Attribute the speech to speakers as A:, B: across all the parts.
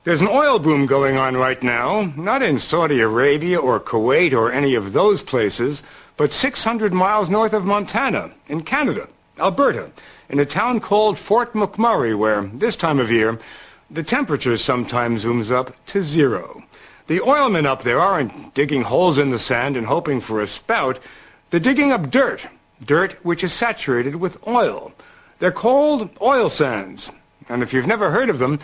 A: There's an oil boom going on right now, not in Saudi Arabia or Kuwait or any of those places, but 600 miles north of Montana, in Canada, Alberta, in a town called Fort McMurray, where, this time of year, the temperature sometimes zooms up to 0. The oilmen up there aren't digging holes in the sand and hoping for a spout. They're digging up dirt which is saturated with oil. They're called oil sands, and if you've never heard of them,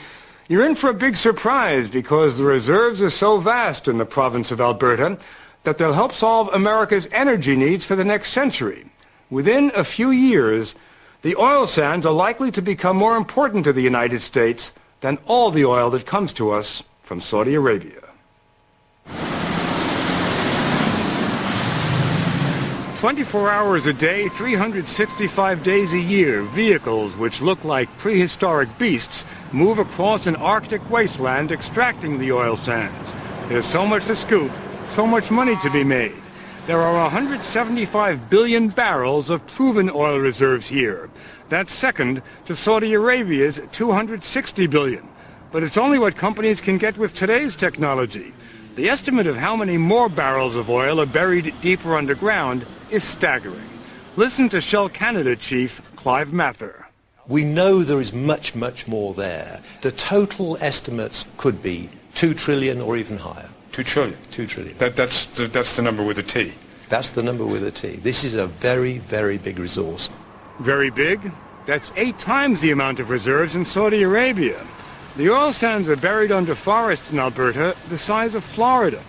A: you're in for a big surprise because the reserves are so vast in the province of Alberta that they'll help solve America's energy needs for the next century. Within a few years, the oil sands are likely to become more important to the United States than all the oil that comes to us from Saudi Arabia. 24 hours a day, 365 days a year, vehicles which look like prehistoric beasts move across an Arctic wasteland extracting the oil sands. There's so much to scoop, so much money to be made. There are 175 billion barrels of proven oil reserves here. That's second to Saudi Arabia's 260 billion. But it's only what companies can get with today's technology. The estimate of how many more barrels of oil are buried deeper underground is staggering. Listen to Shell Canada Chief Clive Mather.
B: We know there is much, much more there. The total estimates could be 2 trillion or even higher.
C: 2 trillion?
B: 2 trillion.
C: That's the number with a T.
B: That's the number with a T. This is a very, very big resource.
A: Very big? That's 8 times the amount of reserves in Saudi Arabia. The oil sands are buried under forests in Alberta the size of Florida.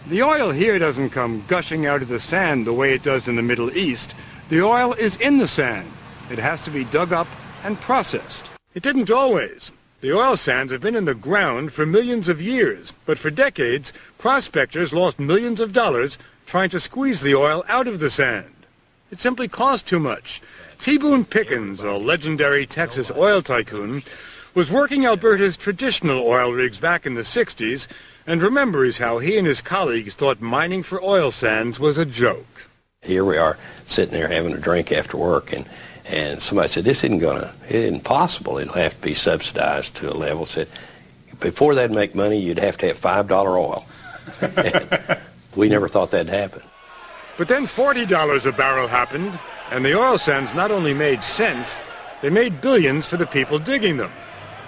A: The oil here doesn't come gushing out of the sand the way it does in the Middle East. The oil is in the sand. It has to be dug up and processed. It didn't always. The oil sands have been in the ground for millions of years, but for decades, prospectors lost millions of dollars trying to squeeze the oil out of the sand. It simply cost too much. T. Boone Pickens, a legendary Texas oil tycoon, was working Alberta's traditional oil rigs back in the 60s and remembers how he and his colleagues thought mining for oil sands was a joke.
D: Here we are sitting there having a drink after work, and somebody said, it isn't possible. It'll have to be subsidized to a level. Said, before they'd make money, you'd have to have $5 oil. We never thought that'd happen.
A: But then $40 a barrel happened, and the oil sands not only made sense, they made billions for the people digging them.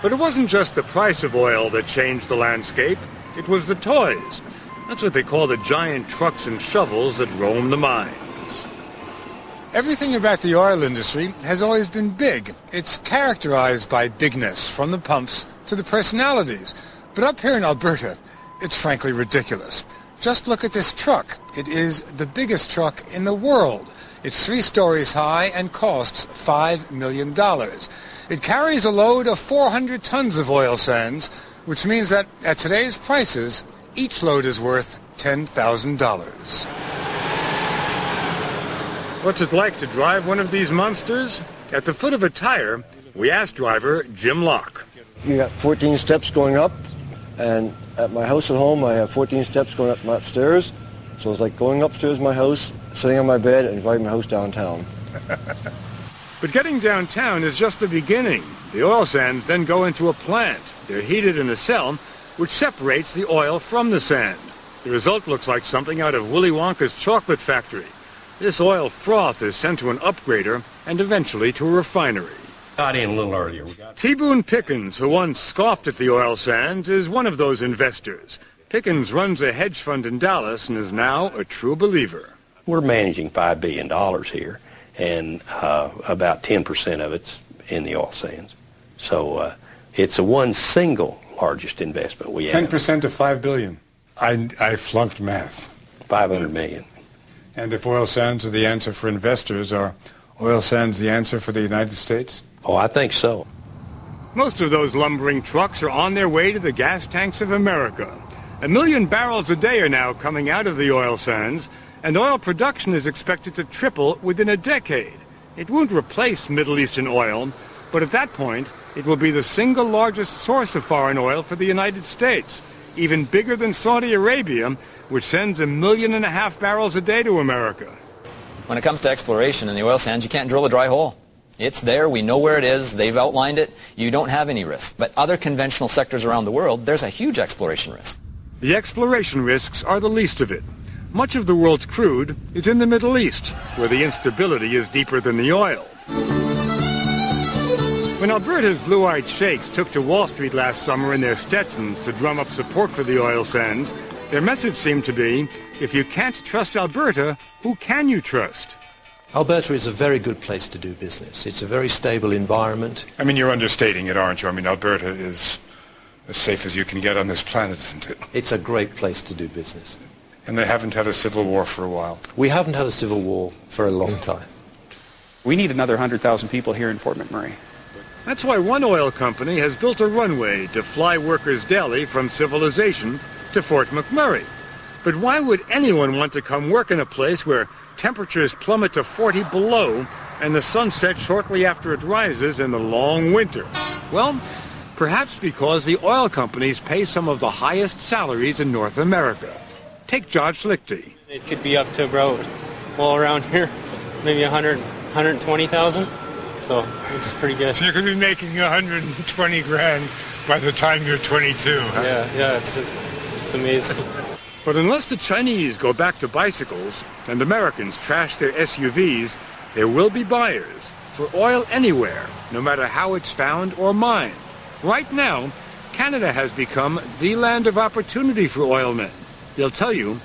A: But it wasn't just the price of oil that changed the landscape. It was the toys. That's what they call the giant trucks and shovels that roam the mines. Everything about the oil industry has always been big. It's characterized by bigness, from the pumps to the personalities. But up here in Alberta, it's frankly ridiculous. Just look at this truck. It is the biggest truck in the world. It's 3 stories high and costs $5 million. It carries a load of 400 tons of oil sands, which means that at today's prices, each load is worth $10,000. What's it like to drive one of these monsters? At the foot of a tire, we asked driver Jim Locke.
E: You got 14 steps going up, and at my house at home, I have 14 steps going up my upstairs. So it's like going upstairs my house, sitting on my bed, and driving my house downtown.
A: But getting downtown is just the beginning. The oil sands then go into a plant. They're heated in a cell, which separates the oil from the sand. The result looks like something out of Willy Wonka's chocolate factory. This oil froth is sent to an upgrader and eventually to a refinery.
D: Got in a little earlier.
A: T. Boone Pickens, who once scoffed at the oil sands, is one of those investors. Pickens runs a hedge fund in Dallas and is now a true believer.
D: We're managing $5 billion here, and about 10% of it's in the oil sands. So it's the one single largest investment we have.
C: 10% of $5 billion. I flunked math.
D: 500 million.
C: And if oil sands are the answer for investors, are oil sands the answer for the United States?
D: Oh, I think so.
A: Most of those lumbering trucks are on their way to the gas tanks of America. 1 million barrels a day are now coming out of the oil sands, and oil production is expected to triple within a decade. It won't replace Middle Eastern oil, but at that point, it will be the single largest source of foreign oil for the United States, even bigger than Saudi Arabia, which sends 1.5 million barrels a day to America.
F: When it comes to exploration in the oil sands, you can't drill a dry hole. It's there. We know where it is. They've outlined it. You don't have any risk. But other conventional sectors around the world, there's a huge exploration risk.
A: The exploration risks are the least of it. Much of the world's crude is in the Middle East, where the instability is deeper than the oil. When Alberta's blue-eyed sheiks took to Wall Street last summer in their Stetsons to drum up support for the oil sands, their message seemed to be, if you can't trust Alberta, who can you trust?
B: Alberta is a very good place to do business. It's a very stable environment.
C: I mean, you're understating it, aren't you? I mean, Alberta is as safe as you can get on this planet, isn't it?
B: It's a great place to do business.
C: And they haven't had a civil war for a while.
B: We haven't had a civil war for a long time.
G: We need another 100,000 people here in Fort McMurray.
A: That's why one oil company has built a runway to fly workers daily from civilization to Fort McMurray. But why would anyone want to come work in a place where temperatures plummet to 40 below and the sun sets shortly after it rises in the long winter? Well, perhaps because the oil companies pay some of the highest salaries in North America. Take George Schlichte.
H: It could be up to about, well, around here, maybe 120,000. So it's pretty good.
C: So you're going to be making 120 grand by the time you're 22, huh?
H: Yeah, it's amazing.
A: But unless the Chinese go back to bicycles and Americans trash their SUVs, there will be buyers for oil anywhere, no matter how it's found or mined. Right now, Canada has become the land of opportunity for oil men. They'll tell you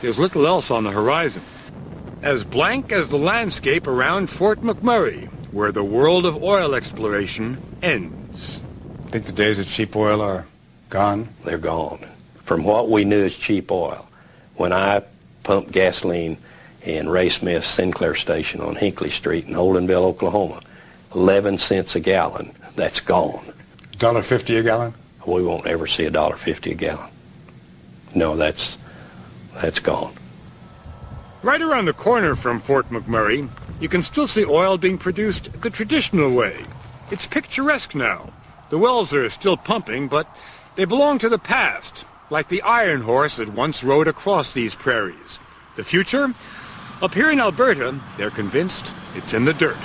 A: there's little else on the horizon. As blank as the landscape around Fort McMurray, where the world of oil exploration ends.
C: I think the days of cheap oil are gone.
D: They're gone. From what we knew as cheap oil, when I pumped gasoline in Ray Smith's Sinclair station on Hinckley Street in Holdenville, Oklahoma, 11 cents a gallon, that's gone.
C: $1.50 a gallon?
D: We won't ever see $1.50 a gallon. No, that's gone.
A: Right around the corner from Fort McMurray, you can still see oil being produced the traditional way. It's picturesque now. The wells are still pumping, but they belong to the past, like the iron horse that once rode across these prairies. The future? Up here in Alberta, they're convinced it's in the dirt.